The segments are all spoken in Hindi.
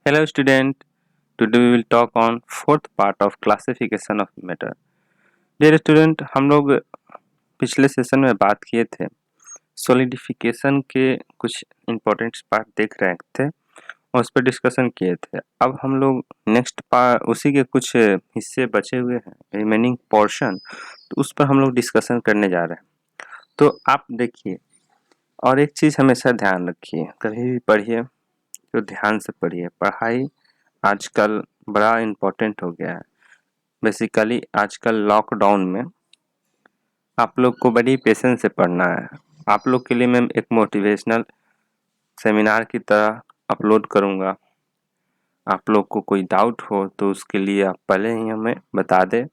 Hello student, today we will talk on fourth part of classification of matter. Dear student, हम लोग पिछले सेशन में बात किए थे सॉलिडिफिकेशन के कुछ इम्पोर्टेंट पार्ट देख रहे थे और उस पर डिस्कशन किए थे। अब हम लोग नेक्स्ट पार्ट उसी के कुछ हिस्से बचे हुए हैं, रिमेनिंग पोर्शन, तो उस पर हम लोग डिस्कशन करने जा रहे हैं। तो आप देखिए, और एक चीज़ हमेशा ध्यान रखिए, कभी भी पढ़िए तो ध्यान से पढ़िए। पढ़ाई आजकल बड़ा इम्पोर्टेंट हो गया है। बेसिकली आजकल लॉकडाउन में आप लोग को बड़ी पेशेंस से पढ़ना है। आप लोग के लिए मैं एक मोटिवेशनल सेमिनार की तरह अपलोड करूँगा। आप लोग को कोई डाउट हो तो उसके लिए आप पहले ही हमें बता दें।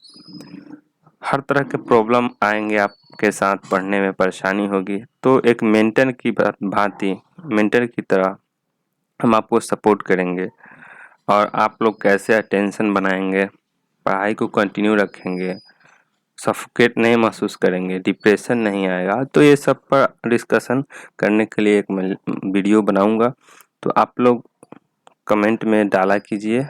हर तरह के प्रॉब्लम आएंगे, आपके साथ पढ़ने में परेशानी होगी, तो एक मेंटर की भांति मेंटर की तरह हम आपको सपोर्ट करेंगे और आप लोग कैसे अटेंशन बनाएंगे, पढ़ाई को कंटिन्यू रखेंगे, सफोकेट नहीं महसूस करेंगे, डिप्रेशन नहीं आएगा। तो ये सब पर डिस्कशन करने के लिए एक मैं वीडियो बनाऊंगा, तो आप लोग कमेंट में डाला कीजिए।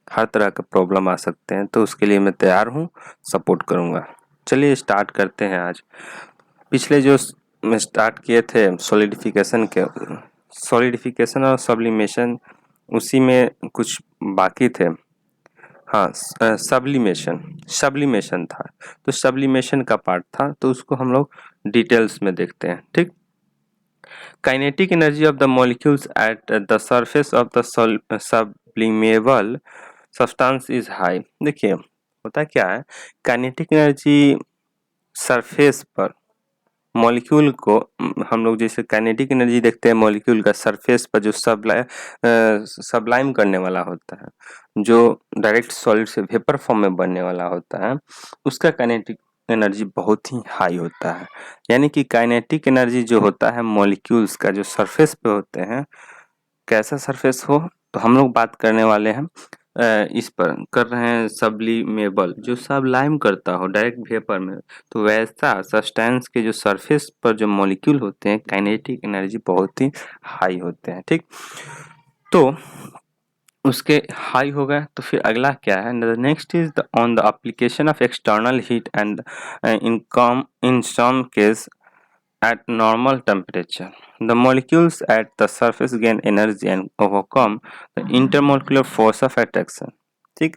हर तरह का प्रॉब्लम आ सकते हैं, तो उसके लिए मैं तैयार हूँ, सपोर्ट करूँगा। चलिए स्टार्ट करते हैं। आज पिछले जो स्टार्ट किए थे सॉलिडिफिकेशन और सब्लिमेशन, उसी में कुछ बाकी थे। हाँ, सब्लिमेशन था, तो सब्लिमेशन का पार्ट था, तो उसको हम लोग डिटेल्स में देखते हैं। ठीक, kinetic energy of the molecules at the surface of the sublimable substance is high. देखिए होता क्या है, काइनेटिक एनर्जी सरफेस पर मॉलिक्यूल को हम लोग जैसे काइनेटिक एनर्जी देखते हैं मॉलिक्यूल का सरफेस पर जो सबलाइम करने वाला होता है, जो डायरेक्ट सॉलिड से वेपर फॉर्म में बनने वाला होता है, उसका काइनेटिक एनर्जी बहुत ही हाई होता है। यानी कि काइनेटिक एनर्जी जो होता है मॉलिक्यूल्स का जो सरफेस पे होते हैं, कैसा सरफेस हो, तो हम लोग बात करने वाले हैं इस पर कर रहे हैं सब्लिमेबल, जो सबलाइम करता हो डायरेक्ट वेपर में, तो वैसा सब्सटेंस के जो सरफेस पर जो मॉलिक्यूल होते हैं काइनेटिक एनर्जी बहुत ही हाई होते हैं। ठीक, तो उसके हाई हो गए तो फिर अगला क्या है, the next is the on the application of external heat and in some case at normal temperature the molecules at the surface gain energy and overcome the intermolecular force of attraction। ठीक,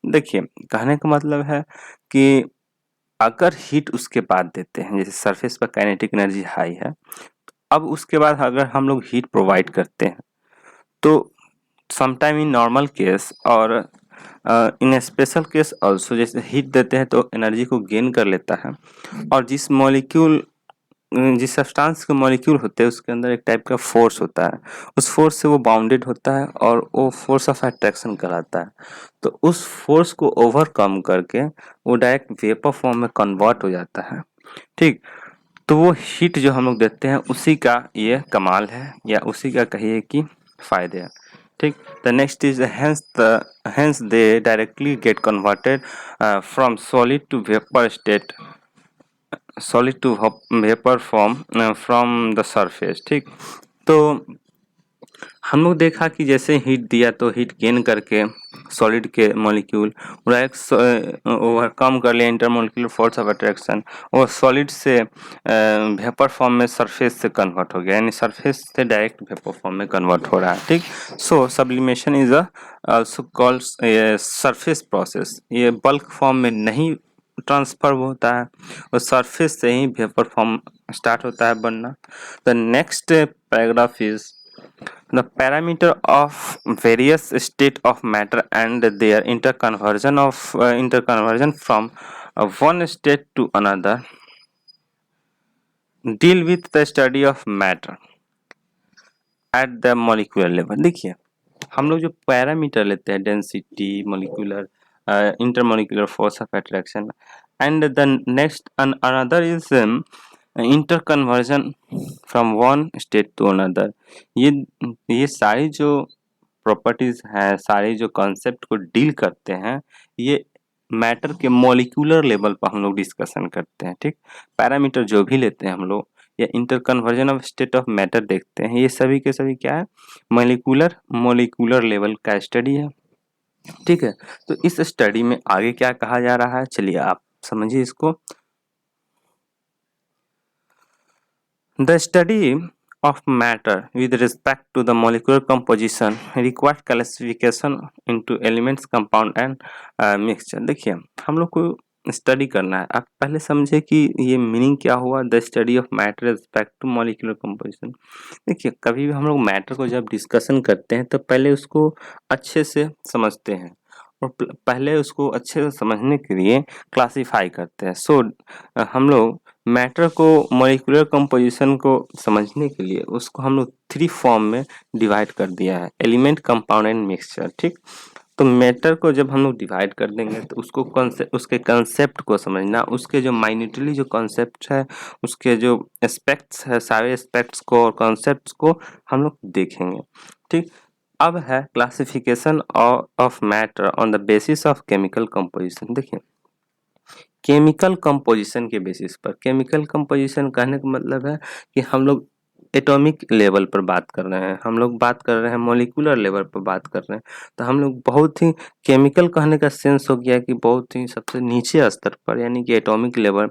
देखिए कहने का मतलब है कि अगर हीट उसके बाद देते हैं, जैसे सरफेस पर काइनेटिक एनर्जी हाई है, अब उसके बाद अगर हम लोग हीट प्रोवाइड करते हैं, तो समटाइम इन नॉर्मल केस और इन स्पेशल केस ऑल्सो, जैसे हीट देते हैं तो एनर्जी को गेन कर लेता है, और जिस सब्सटेंस के मॉलिक्यूल होते हैं उसके अंदर एक टाइप का फोर्स होता है, उस फोर्स से वो बाउंडेड होता है और वो फोर्स ऑफ अट्रैक्शन कहलाता है। तो उस फोर्स को ओवरकम करके वो डायरेक्ट वेपर फॉर्म में कन्वर्ट हो जाता है। ठीक, तो वो हीट जो हम लोग देते हैं उसी का ये कमाल है, या उसी का कहिए कि फायदे हैं। ठीक, the next is hence they directly get converted from solid to vapour state, solid to vapour form from the surface. ठीक, तो हम लोग देखा कि जैसे हीट दिया तो हीट गेन करके सॉलिड के मॉलिक्यूल ओवरकम कर लिया इंटरमॉलिक्यूलर फोर्स ऑफ अट्रैक्शन, और सॉलिड से वेपर फॉर्म में सरफेस से कन्वर्ट हो गया, यानी सरफेस से डायरेक्ट वेपर फॉर्म में कन्वर्ट हो रहा है। ठीक, so sublimation is also called surface process. ये बल्क फॉर्म में नहीं ट्रांसफर होता है, और सरफेस से ही वेपर फॉर्म स्टार्ट होता है बनना। The next paragraph is the parameter of various state of matter and their interconversion from one state to another deal with the study of matter at the molecular level। देखिए हम लोग जो पैरामीटर लेते हैं, density, molecular intermolecular force of attraction, and the next another is interconversion from one state to another. ये सारी जो प्रॉपर्टीज हैं, सारी जो कॉन्सेप्ट को डील करते हैं, ये मैटर के मॉलिक्यूलर लेवल पर हम लोग डिस्कशन करते हैं। ठीक, पैरामीटर जो भी लेते हैं हम लोग, या interconversion of state of matter देखते हैं। ये सभी के सभी क्या है, मोलिकुलर लेवल का स्टडी है। ठीक है, तो इस स्टडी में आगे क्या कहा जा रहा है, चलिए आप समझिए इसको। The study of matter with respect to the molecular composition required classification into elements, compound and mixture। देखिए हम लोग को स्टडी करना है, आप पहले समझे कि ये मीनिंग क्या हुआ, the study of matter respect to molecular composition. देखिए कभी भी हम लोग मैटर को जब डिस्कशन करते हैं तो पहले उसको अच्छे से समझते हैं और पहले उसको अच्छे से समझने के लिए क्लासीफाई करते हैं। सो हम लोग मैटर को, मॉलिक्यूलर कंपोजिशन को समझने के लिए उसको हम लोग 3 फॉर्म में डिवाइड कर दिया है, एलिमेंट, कंपाउंड एंड मिक्सचर। ठीक, तो मैटर को जब हम लोग डिवाइड कर देंगे तो उसको उसके कंसेप्ट को समझना, उसके जो माइन्यूटली जो कॉन्सेप्ट है, उसके जो एस्पेक्ट्स है, सारे एस्पेक्ट्स को और कॉन्सेप्ट्स को हम लोग देखेंगे। ठीक, अब है classification of matter on the basis of chemical composition. देखिए केमिकल कंपोजिशन के बेसिस पर, केमिकल कंपोजिशन कहने का मतलब है कि हम लोग एटॉमिक लेवल पर बात कर रहे हैं, हम लोग बात कर रहे हैं मॉलिक्यूलर लेवल पर बात कर रहे हैं, तो हम लोग बहुत ही केमिकल कहने का सेंस हो गया कि बहुत ही सबसे नीचे स्तर पर, यानी कि एटॉमिक लेवल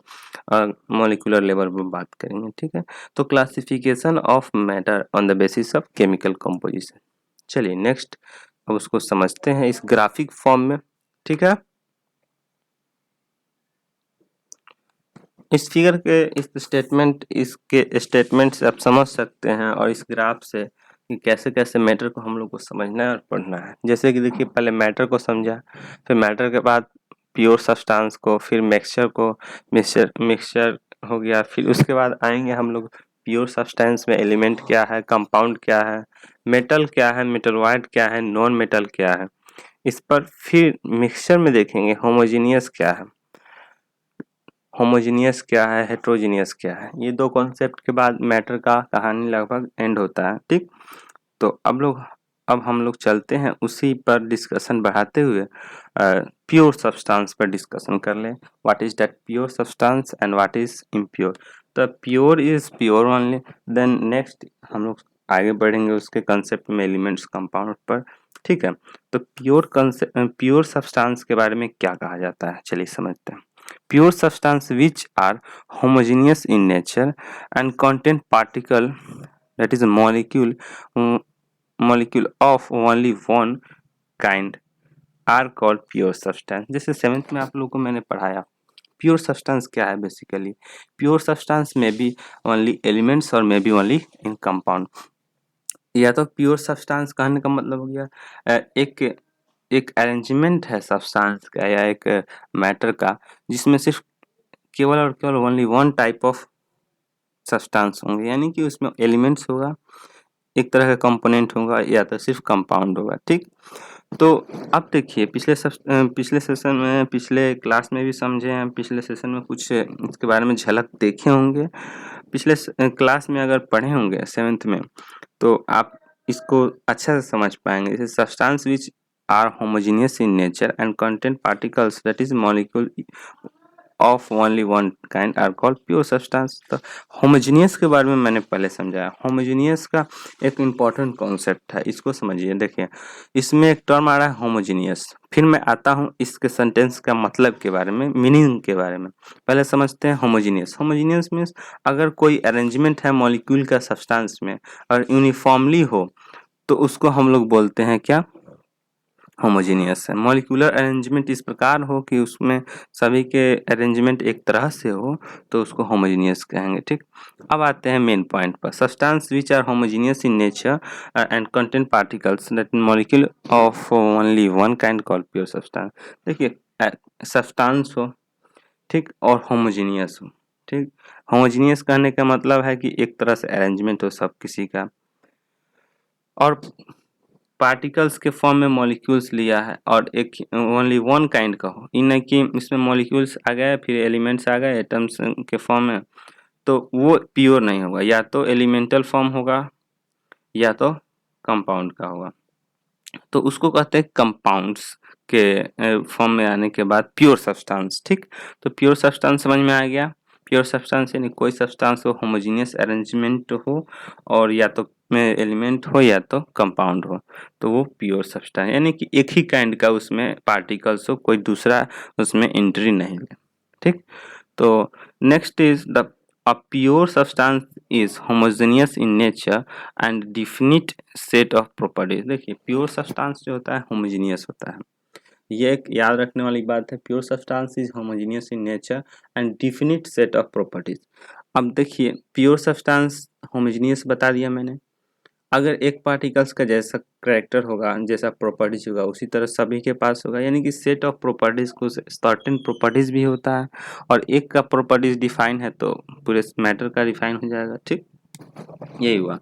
और मॉलिक्यूलर लेवल पर बात करेंगे। ठीक है, तो classification of matter on the basis of chemical composition. चलिए नेक्स्ट अब उसको समझते हैं इस ग्राफिक फॉर्म में। ठीक है, इस फिगर के इसके स्टेटमेंट से आप समझ सकते हैं और इस ग्राफ से कि कैसे कैसे मैटर को हम लोग को समझना है और पढ़ना है। जैसे कि देखिए पहले मैटर को समझा, फिर मैटर के बाद प्योर सब्सटेंस को, फिर मिक्सचर को, मिक्सचर हो गया, फिर उसके बाद आएंगे हम लोग प्योर सब्सटेंस में एलिमेंट क्या है, कंपाउंड क्या है, मेटल क्या है, मेटलॉइड क्या है, नॉन मेटल क्या है। इस पर फिर मिक्सचर में देखेंगे होमोजीनियस क्या है, होमोजीनियस क्या है, हेट्रोजीनियस क्या है। ये 2 कॉन्सेप्ट के बाद मैटर का कहानी लगभग एंड होता है। ठीक, तो अब हम लोग चलते हैं उसी पर डिस्कशन बढ़ाते हुए प्योर सब्सटेंस पर डिस्कशन कर लें। What is that pure substance and what is impure. तो pure is pure only, then next हम लोग आगे बढ़ेंगे उसके कंसेप्ट में एलिमेंट्स, कंपाउंड पर। ठीक है, तो प्योर सब्सटेंस के बारे में क्या कहा जाता है, चलिए समझते हैं। Pure substance which are homogeneous in nature and contain particle, that is a molecule of only one kind, are called pure substance। जैसे 7th में आप लोगों को मैंने पढ़ाया प्योर सब्सटेंस क्या है। बेसिकली प्योर सब्सटेंस में बी ओनली एलिमेंट्स और may be only in compound. या तो प्योर सब्सटेंस कहने का मतलब हो गया एक अरेंजमेंट है सब्सटेंस का या एक मैटर का जिसमें सिर्फ केवल और केवल only one type of substance होंगे, यानी कि उसमें एलिमेंट्स होगा, एक तरह का कंपोनेंट होगा या तो सिर्फ कंपाउंड होगा। ठीक, तो अब देखिए पिछले सेशन में, पिछले क्लास में भी समझे हैं, पिछले सेशन में कुछ इसके बारे में झलक देखे होंगे, पिछले क्लास में अगर पढ़े होंगे 7th में तो आप इसको अच्छा से समझ पाएंगे। जैसे substance which are homogeneous in nature and content particles that is molecule of only one kind are called pure substance. तो होमोजीनियस के बारे में मैंने पहले समझाया। होमोजीनियस का एक इम्पॉर्टेंट कॉन्सेप्ट है, इसको समझिए। देखिए इसमें एक टर्म आ रहा है होमोजीनियस, फिर मैं आता हूँ इसके सेंटेंस का मतलब के बारे में, मीनिंग के बारे में। पहले समझते हैं होमोजीनियस। होमोजीनियस मीन्स अगर कोई अरेंजमेंट है मॉलिक्यूल का सब्सटेंस में और यूनिफॉर्मली हो तो उसको हम लोग बोलते हैं क्या, होमोजीनियस है। मॉलिक्यूलर अरेंजमेंट इस प्रकार हो कि उसमें सभी के अरेंजमेंट एक तरह से हो तो उसको होमोजीनियस कहेंगे। ठीक, अब आते हैं मेन पॉइंट पर। Substance which are homogeneous in nature and content particles that molecule of only one kind called pure substance. देखिए सब्सटेंस हो, ठीक, और होमोजीनियस हो। ठीक, होमोजीनियस कहने का मतलब है कि एक तरह से अरेंजमेंट हो सब किसी का, और पार्टिकल्स के फॉर्म में मॉलिक्यूल्स लिया है, और एक ओनली वन काइंड का हो, इन कि इसमें मॉलिक्यूल्स आ गए फिर एलिमेंट्स आ गए एटम्स के फॉर्म में, तो वो प्योर नहीं होगा, या तो एलिमेंटल फॉर्म होगा या तो कंपाउंड का होगा, तो उसको कहते हैं कंपाउंड्स के फॉर्म में आने के बाद प्योर सब्सटेंस। ठीक, तो प्योर सब्सटेंस समझ में आ गया। प्योर सब्सटेंस यानी कोई सब्सटेंस हो, होमोजेनियस अरेंजमेंट हो और या तो में एलिमेंट हो या तो कंपाउंड हो, तो वो प्योर सब्सटेंस यानी कि एक ही काइंड का उसमें पार्टिकल्स हो, कोई दूसरा उसमें एंट्री नहीं ले। ठीक, तो next is the a pure substance is homogeneous in nature and definite set of properties। देखिए प्योर सब्सटेंस जो होता है होमोजेनियस होता है, ये एक याद रखने वाली बात है। Pure substance is homogeneous in nature and definite set of properties. अब देखिए प्योर सब्सटेंस होमोजेनियस बता दिया मैंने, अगर एक पार्टिकल्स का जैसा करैक्टर होगा, जैसा प्रॉपर्टीज होगा, उसी तरह सभी के पास होगा, यानी कि सेट ऑफ प्रॉपर्टीज को सर्टेन प्रॉपर्टीज भी होता है और एक का प्रॉपर्टीज डिफाइन है तो पूरे मैटर का डिफाइन हो जाएगा। ठीक, यही हुआ।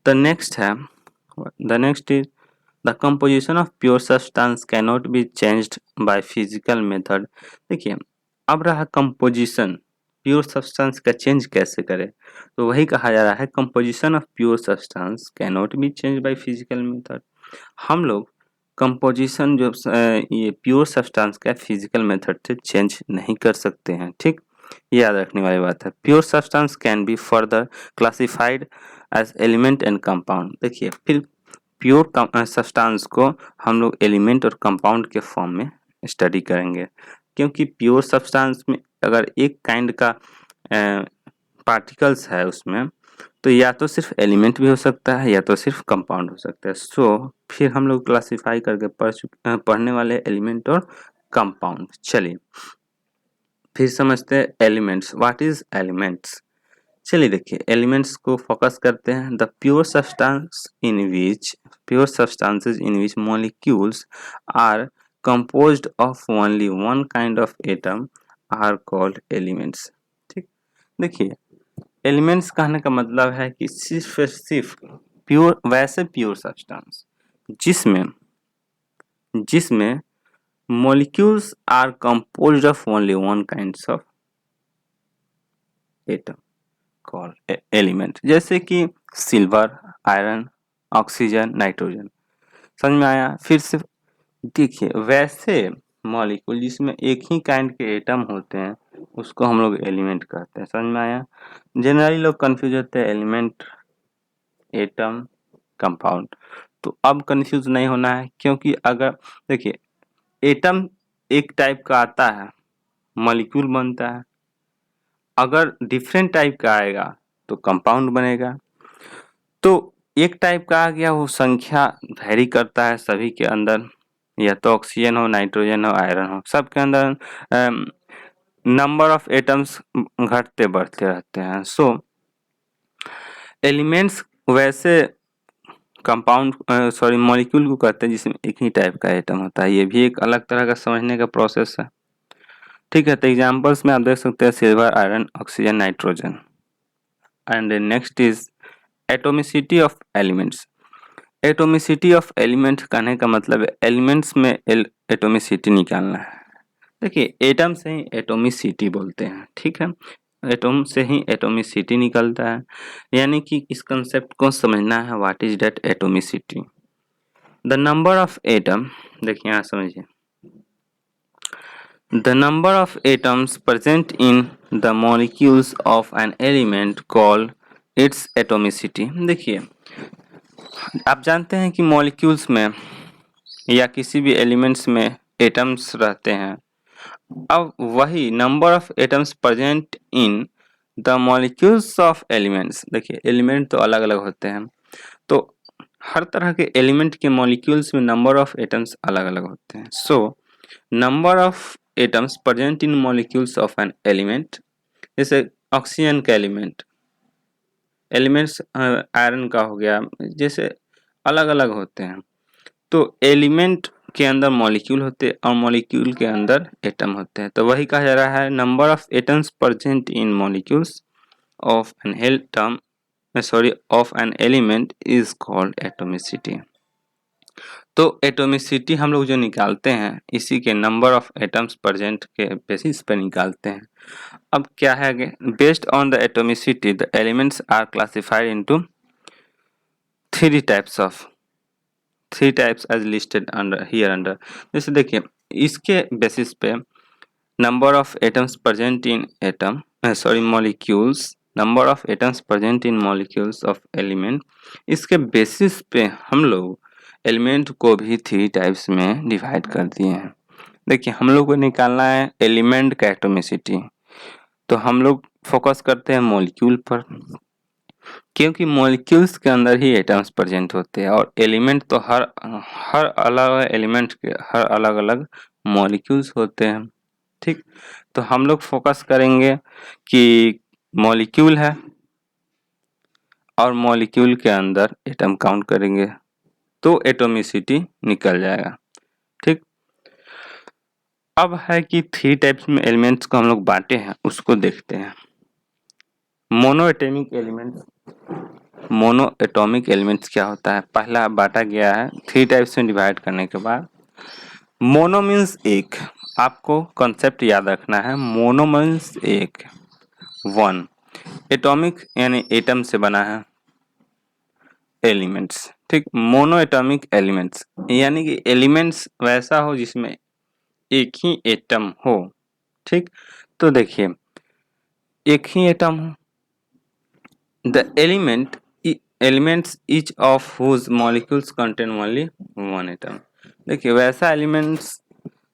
The next is the composition of pure substance cannot be changed by physical method. देखिए अब रहा कंपोजिशन, प्योर सब्सटेंस का चेंज कैसे करें, तो वही कहा जा रहा है composition of pure substance cannot be change by physical method. हम लोग कंपोजिशन जो ये प्योर सब्सटेंस का फिजिकल मेथड से चेंज नहीं कर सकते हैं। ठीक, ये याद रखने वाली बात है। Pure substance can be further classified as element and compound. देखिए फिर प्योर सब्सटेंस को हम लोग एलिमेंट और कंपाउंड के फॉर्म में स्टडी करेंगे, क्योंकि प्योर सब्सटेंस में अगर एक काइंड का पार्टिकल्स है उसमें, तो या तो सिर्फ एलिमेंट भी हो सकता है या तो सिर्फ कंपाउंड हो सकता है। सो फिर हम लोग क्लासिफाई करके पढ़ने वाले एलिमेंट और कंपाउंड। चलिए फिर समझते हैं एलिमेंट्स। What is elements? चलिए देखिए एलिमेंट्स को फोकस करते हैं। The pure substances in which molecules are composed of only one kind of atom are called elements। ठीक, देखिए एलिमेंट्स कहने का मतलब है कि सिर्फ प्योर, वैसे प्योर सब्सटेंस जिसमें molecules are composed of only one kinds of atom called element, जैसे कि सिल्वर, आयरन, ऑक्सीजन, नाइट्रोजन। समझ में आया? फिर से देखिए वैसे मॉलिक्यूल जिसमें एक ही काइंड के एटम होते हैं उसको हम लोग एलिमेंट कहते हैं। समझ में आया? जनरली लोग कंफ्यूज होते हैं एलिमेंट, एटम, कंपाउंड। तो अब कंफ्यूज नहीं होना है, क्योंकि अगर देखिए एटम एक टाइप का आता है, मॉलिक्यूल बनता है, अगर डिफरेंट टाइप का आएगा तो कंपाउंड बनेगा। तो एक टाइप का आ गया, वो संख्या वैरी करता है सभी के अंदर, या तो ऑक्सीजन हो, नाइट्रोजन हो, आयरन हो, सबके अंदर नंबर ऑफ एटम्स घटते बढ़ते रहते हैं। सो एलिमेंट्स वैसे कंपाउंड मॉलिक्यूल को कहते हैं जिसमें एक ही टाइप का एटम होता है। ये भी एक अलग तरह का समझने का प्रोसेस है। ठीक है, तो एग्जांपल्स में आप देख सकते हैं silver, iron, oxygen, nitrogen. And next is atomicity of elements. Atomicity of element कहने का मतलब है एलिमेंट्स में एटोमिसिटी निकालना है। देखिए एटम से ही एटोमिसिटी बोलते हैं। ठीक है, एटम से ही एटोमिसिटी निकलता है, यानी कि इस कंसेप्ट को समझना है। What is that atomicity? The number of atom, देखिए यहाँ समझिए, the number of atoms present in the molecules of an element called its atomicity। देखिए आप जानते हैं कि मॉलिक्यूल्स में या किसी भी एलिमेंट्स में एटम्स रहते हैं। अब वही number of atoms present in the molecules of elements, देखिए एलिमेंट तो अलग अलग होते हैं, तो हर तरह के एलिमेंट के मॉलिक्यूल्स में नंबर ऑफ एटम्स अलग अलग होते हैं। So number of atoms present in molecules of an element, जैसे ऑक्सीजन का एलिमेंट्स आयरन का हो गया, जैसे अलग अलग होते हैं। तो एलिमेंट के अंदर मॉलिक्यूल होते हैं और मॉलिक्यूल के अंदर एटम होते हैं, तो वही कहा जा रहा है number of atoms present in molecules of an element is called atomicity. तो एटोमिसिटी हम लोग जो निकालते हैं इसी के नंबर ऑफ एटम्स प्रेजेंट के बेसिस पर निकालते हैं। अब क्या है, based on the atomicity the elements are classified into three types as listed under. जैसे देखिए इसके बेसिस पे number of atoms present in atom molecules, number of atoms present in molecules of element. इसके बेसिस पे हम लोग एलिमेंट को भी 3 टाइप्स में डिवाइड कर दिए हैं। देखिए हम लोग को निकालना है एलिमेंट का एटॉमिसिटी, तो हम लोग फोकस करते हैं मॉलिक्यूल पर, क्योंकि मॉलिक्यूल्स के अंदर ही एटम्स प्रेजेंट होते हैं और एलिमेंट तो हर अलग एलिमेंट के हर अलग अलग मॉलिक्यूल्स होते हैं। ठीक, तो हम लोग फोकस करेंगे कि मॉलिक्यूल है और मॉलिक्यूल के अंदर एटम काउंट करेंगे तो एटॉमिसिटी निकल जाएगा। ठीक, अब है कि 3 टाइप्स में एलिमेंट्स को हम लोग बांटे हैं, उसको देखते हैं। Monoatomic elements, mono atomic elements क्या होता है? पहला बांटा गया है 3 टाइप्स में डिवाइड करने के बाद। मोनो मीन्स एक, आपको कॉन्सेप्ट याद रखना है, मोनो मीन्स एक, वन। एटॉमिक यानी एटम से बना है एलिमेंट्स। ठीक, मोनो एटॉमिक एलिमेंट्स यानी कि एलिमेंट्स वैसा हो जिसमें एक ही एटम हो। ठीक, तो देखिए एक ही एटम हो, the elements each of whose molecules contain only one atom। देखिए वैसा एलिमेंट्स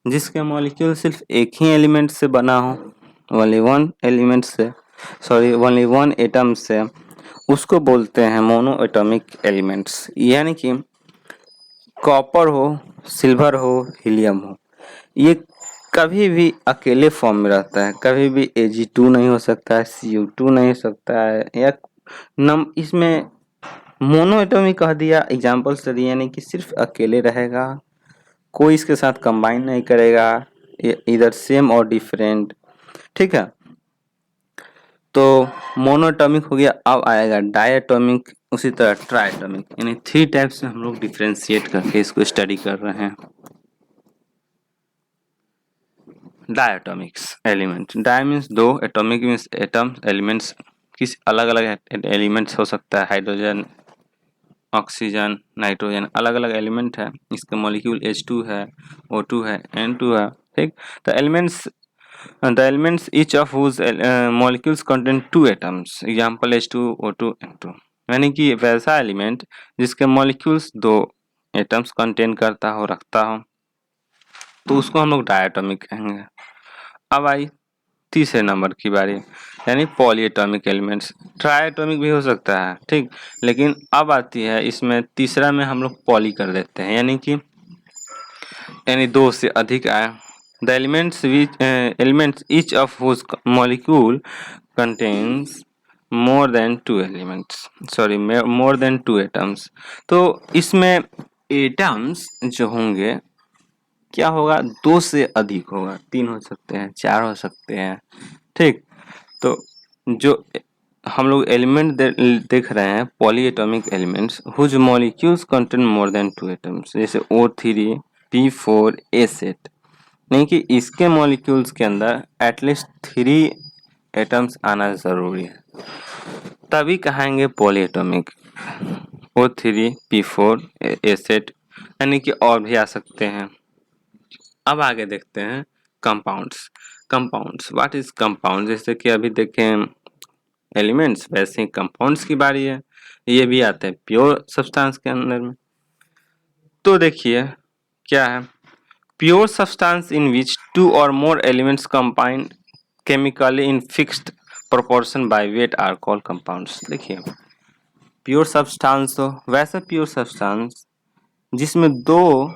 जिसके मॉलिक्यूल सिर्फ एक ही एलिमेंट से बना हो, ओनली वन एलिमेंट से, सॉरी ओनली वन एटम से, उसको बोलते हैं मोनो एटॉमिक एलिमेंट्स। यानी कि कॉपर हो, सिल्वर हो, हीलियम हो, ये कभी भी अकेले फॉर्म में रहता है, कभी भी Ag2 नहीं हो सकता है, Cu2 नहीं हो सकता है, या इसमें मोनो एटॉमिक कह दिया एग्जाम्पल से दिया, यानी कि सिर्फ अकेले रहेगा, कोई इसके साथ कंबाइन नहीं करेगा, इधर सेम और डिफरेंट। ठीक है, तो मोनोएटॉमिक हो गया। अब आएगा डायटॉमिक, उसी तरह ट्राइटॉमिक, यानी 3 टाइप्स से हम लोग डिफ्रेंशिएट करके इसको स्टडी कर रहे हैं। डायटॉमिक्स एलिमेंट, डाय मीन्स दो, एटॉमिक मीन्स एटम, एलिमेंट्स किस अलग अलग एलिमेंट्स हो सकता है, हाइड्रोजन, ऑक्सीजन, नाइट्रोजन, अलग अलग एलिमेंट है। इसका मॉलिक्यूल H2 है, O2 है, N2 है। ठीक, तो the elements each of whose molecules contain 2 atoms, example H2, O2, N2। यानी कि वैसा एलिमेंट जिसके मॉलिक्यूल्स 2 एटम्स कंटेन करता हो, रखता हो, तो उसको हम लोग डायटॉमिक कहेंगे। अब आई तीसरे नंबर की बारी, यानी पॉलीएटॉमिक एलिमेंट्स। ट्राइएटॉमिक भी हो सकता है, ठीक, लेकिन अब आती है इसमें तीसरा में हम लोग पॉली कर देते हैं, यानी 2 से अधिक आए। The elements each of whose molecule contains more than 2 elements, sorry more than 2 atoms. तो इसमें एटम्स जो होंगे क्या होगा, 2 से अधिक होगा, 3 हो सकते हैं, 4 हो सकते हैं। ठीक, तो जो हम लोग एलिमेंट देख रहे हैं polyatomic elements whose molecules contain more than 2 atoms, जैसे O3, P4, A सेट, नहीं कि इसके मॉलिक्यूल्स के अंदर एटलीस्ट 3 एटम्स आना जरूरी है, तभी कहेंगे polyatomic. O3, P4, A set, यानी कि और भी आ सकते हैं। अब आगे देखते हैं compounds. Compounds, what is compound? जैसे कि अभी देखें एलिमेंट्स, वैसे ही कंपाउंड्स की बारी है, ये भी आते हैं प्योर सब्सटेंस के अंदर में। तो देखिए क्या है, प्योर सब्सटेंस इन विच 2 और more elements combine chemically in fixed proportion by weight are called compounds. देखिए प्योर सब्सटेंस हो, वैसा प्योर सब्सटेंस जिसमें 2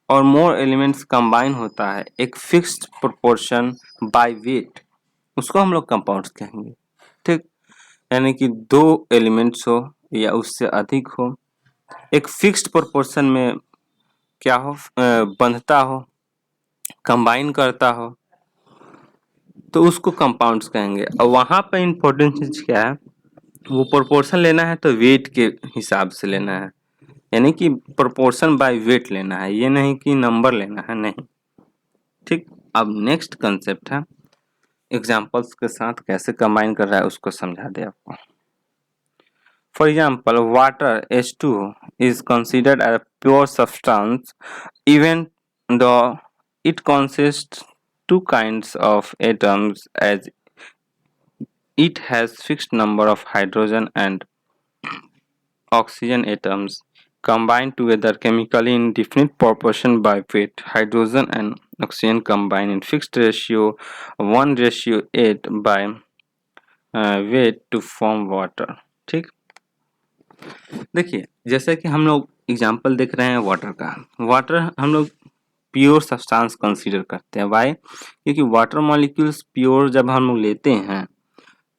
और मोर एलिमेंट्स कंबाइन होता है एक फिक्स्ड प्रोपोर्शन बाय वेट, उसको हम लोग कंपाउंड्स कहेंगे। ठीक, यानी कि 2 एलिमेंट्स हो या उससे अधिक हो, एक फिक्स्ड प्रोपोर्शन में क्या हो, बंधता हो, कंबाइन करता हो, तो उसको कंपाउंड्स कहेंगे। और वहाँ पर इम्पोर्टेंट चीज क्या है, वो प्रोपोर्शन लेना है तो वेट के हिसाब से लेना है, यानी कि प्रोपोर्शन बाय वेट लेना है, ये नहीं कि नंबर लेना है, नहीं। ठीक, अब नेक्स्ट कंसेप्ट है एग्जांपल्स के साथ कैसे कंबाइन कर रहा है उसको समझा दे आपको। For example water H2 is considered a pure substance even though it consists 2 kinds of atoms as It has fixed number of hydrogen and oxygen atoms combined together chemically in definite proportion by weight. Hydrogen and oxygen combine in fixed ratio 1:8 by weight to form water. ठीक, देखिए जैसे कि हम लोग एग्जाम्पल देख रहे हैं वाटर का। वाटर हम लोग प्योर सब्सटेंस कंसीडर करते हैं। वाई? क्योंकि वाटर मॉलिक्यूल्स प्योर जब हम लोग लेते हैं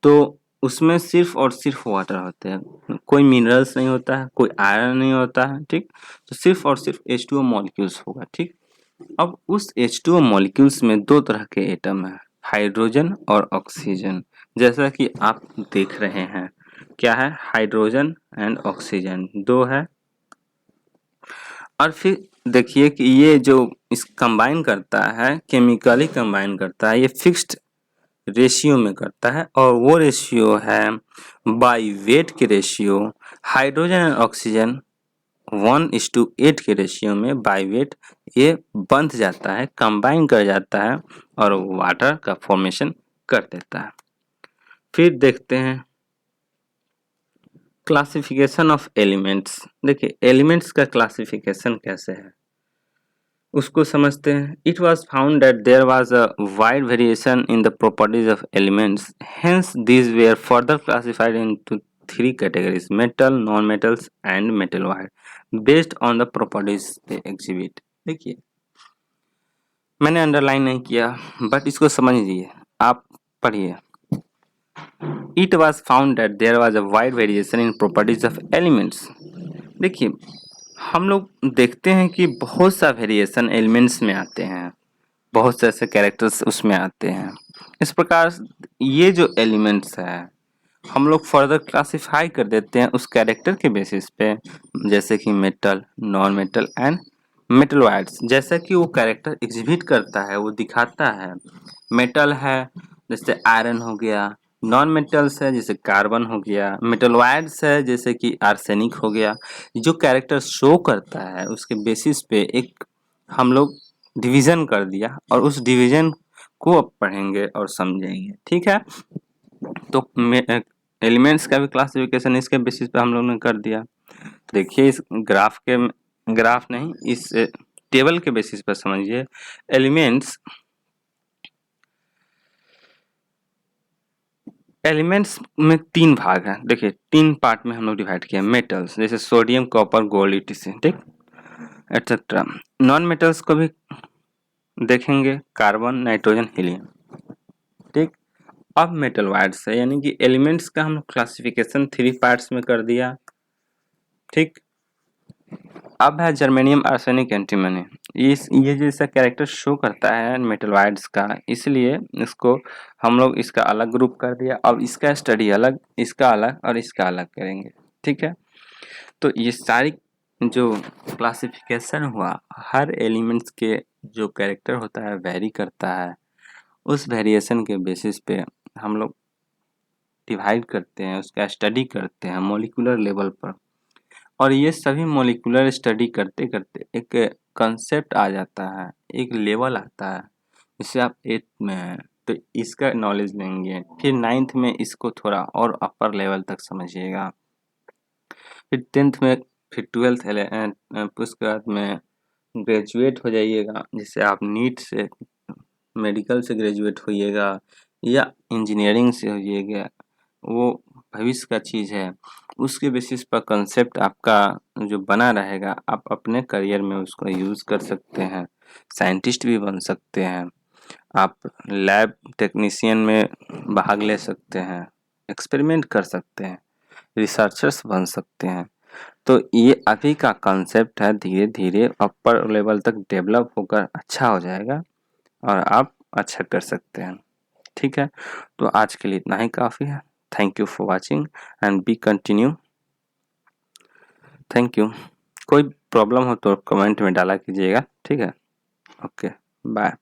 तो उसमें सिर्फ और सिर्फ वाटर होते हैं, कोई मिनरल्स नहीं होता है, कोई आयरन नहीं होता है। ठीक, तो सिर्फ और सिर्फ H2O मॉलिक्यूल्स होगा। ठीक, अब उस H2O मॉलिक्यूल्स में दो तरह के एटम है, हाइड्रोजन और ऑक्सीजन। जैसा कि आप देख रहे हैं, क्या है? हाइड्रोजन एंड ऑक्सीजन दो है। और फिर देखिए कि ये जो इस कंबाइन करता है, केमिकली कंबाइन करता है, ये फिक्स्ड रेशियो में करता है और वो रेशियो है बाय वेट के रेशियो। हाइड्रोजन एंड ऑक्सीजन 1:8 के रेशियो में बाय वेट ये बंध जाता है, कंबाइन कर जाता है और वाटर का फॉर्मेशन कर देता है। फिर देखते हैं क्लासिफिकेशन ऑफ एलिमेंट्स। देखिए एलिमेंट्स का क्लासिफिकेशन कैसे है उसको समझते हैं। It was found that there was a wide variation in the properties of elements, hence these were further classified into 3 categories, metal, non metals and metalloid, based on the properties they exhibit. देखिए मैंने अंडरलाइन नहीं किया बट इसको समझ लीजिए, आप पढ़िए। It was found that there was a wide variation in properties of elements. देखिए हम लोग देखते हैं कि बहुत सा वेरिएशन एलिमेंट्स में आते हैं, बहुत से ऐसे कैरेक्टर्स उसमें आते हैं। इस प्रकार ये जो एलिमेंट्स है हम लोग फर्दर क्लासिफाई कर देते हैं उस कैरेक्टर के बेसिस पे, जैसे कि metal, non metal and metalloids. जैसा कि वो कैरेक्टर एग्जिबिट करता है, वो दिखाता है। मेटल है जैसे आयरन हो गया, नॉन मेटल्स है जैसे कार्बन हो गया, मेटलॉइड्स है जैसे कि आर्सेनिक हो गया। जो कैरेक्टर शो करता है उसके बेसिस पे एक हम लोग डिवीजन कर दिया और उस डिवीजन को अब पढ़ेंगे और समझेंगे। ठीक है, तो एलिमेंट्स का भी क्लासिफिकेशन इसके बेसिस पे हम लोग ने कर दिया। देखिए इस ग्राफ नहीं, इस टेबल के बेसिस पर समझिए। एलिमेंट्स में 3 भाग हैं। देखिए 3 पार्ट में हम लोग डिवाइड किया। मेटल्स जैसे सोडियम, कॉपर, गोल्ड, etc, ठीक, एटसेट्रा। नॉन मेटल्स को भी देखेंगे, कार्बन, नाइट्रोजन, हीलियम। ठीक, अब मेटल वाइड्स है, यानी कि एलिमेंट्स का हम क्लासिफिकेशन 3 पार्ट्स में कर दिया। ठीक, अब है जर्मेनियम, आर्सेनिक, एंटीमनी। ये जैसा कैरेक्टर शो करता है मेटलवाइड्स का, इसलिए इसको हम लोग इसका अलग ग्रुप कर दिया। अब इसका स्टडी अलग, इसका अलग और इसका अलग करेंगे। ठीक है, तो ये सारी जो क्लासिफिकेशन हुआ, हर एलिमेंट्स के जो कैरेक्टर होता है वेरी करता है, उस वेरिएशन के बेसिस पे हम लोग डिवाइड करते हैं, उसका स्टडी करते हैं मॉलिक्यूलर लेवल पर। और ये सभी मॉलिक्यूलर स्टडी करते करते एक कंसेप्ट आ जाता है, एक लेवल आता है। जैसे आप 8th में हैं तो इसका नॉलेज लेंगे, फिर 9th में इसको थोड़ा और अपर लेवल तक समझिएगा, फिर 10th में, फिर 12th, उसके बाद में ग्रेजुएट हो जाइएगा। जैसे आप नीट से, मेडिकल से ग्रेजुएट होइएगा या इंजीनियरिंग से होइएगा, वो भविष्य का चीज़ है। उसके बेसिस पर कंसेप्ट आपका जो बना रहेगा, आप अपने करियर में उसको यूज़ कर सकते हैं, साइंटिस्ट भी बन सकते हैं, आप लैब टेक्नीशियन में भाग ले सकते हैं, एक्सपेरिमेंट कर सकते हैं, रिसर्चर्स बन सकते हैं। तो ये अभी का कंसेप्ट है, धीरे धीरे अपर लेवल तक डेवलप होकर अच्छा हो जाएगा और आप अच्छा कर सकते हैं। ठीक है, तो आज के लिए इतना ही काफ़ी है। Thank you for watching and B continue. Thank you. कोई प्रॉब्लम हो तो कमेंट में डाला कीजिएगा। ठीक है, ओके, बाय।